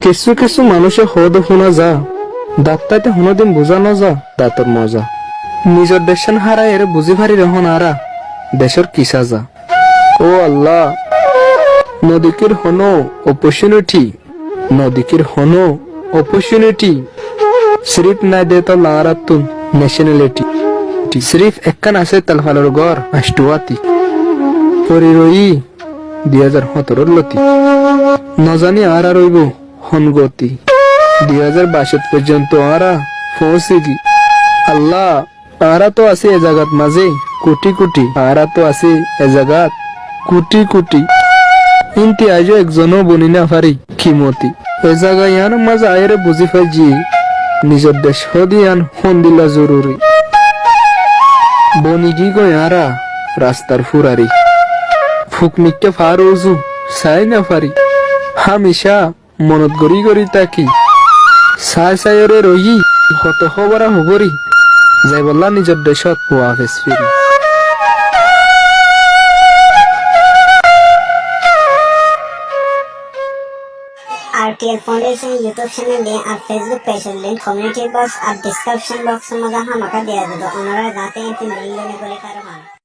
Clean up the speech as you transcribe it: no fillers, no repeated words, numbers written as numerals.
কিছু কিছু মানুষের হদ শোনা যা দাঁতাইতে কোনোদিন বোঝা না যা দাঁতর মজা নিজের দেশন হারাই এর বুঝি ভারি রহন আরা দেশের কিসা যা ও আল্লাহ নদীকির হনো অপরচুনিটি নদীকির হনো অপরচুনিটি সিরিফ নাই দে তো লারাতুন ন্যাশনালিটি সিরিফ একখান আছে তালফালোর গড় আষ্টুয়াতি পরি রই 2017 লতি নজানি আরা রইব হনগতি 2062 পর্যন্ত আরা পৌঁছে কি আল্লাহ আরা তো আছে এ জায়গাত মাঝে কোটি কোটি আরা তো আছে এ জায়গাত কোটি কোটি ইনতি আজও একজনও বনি না পারি কিমতি এ জায়গায় ইয়ান মাঝে আয়ের বুঝি ফাইজি নিজের দেশ হদিয়ান হন দিলা জরুরি বনি কি গো আরা রাস্তার ফুরারি ফুকনিকে ফারুজু সাই না পারি হামেশা মনত গড়ি গড়ি তাকি সাই সাইরে রহি হত খবরা হবরি যাই বললা নিজের দেশত ওয়াফেস ফিরি RTL foundation YouTube channel link और Facebook page link community box और डिस्क्रिप्शन बॉक्स में हम दिया दो ओनरा जाते हैं 3 लिंक लेने को लेकर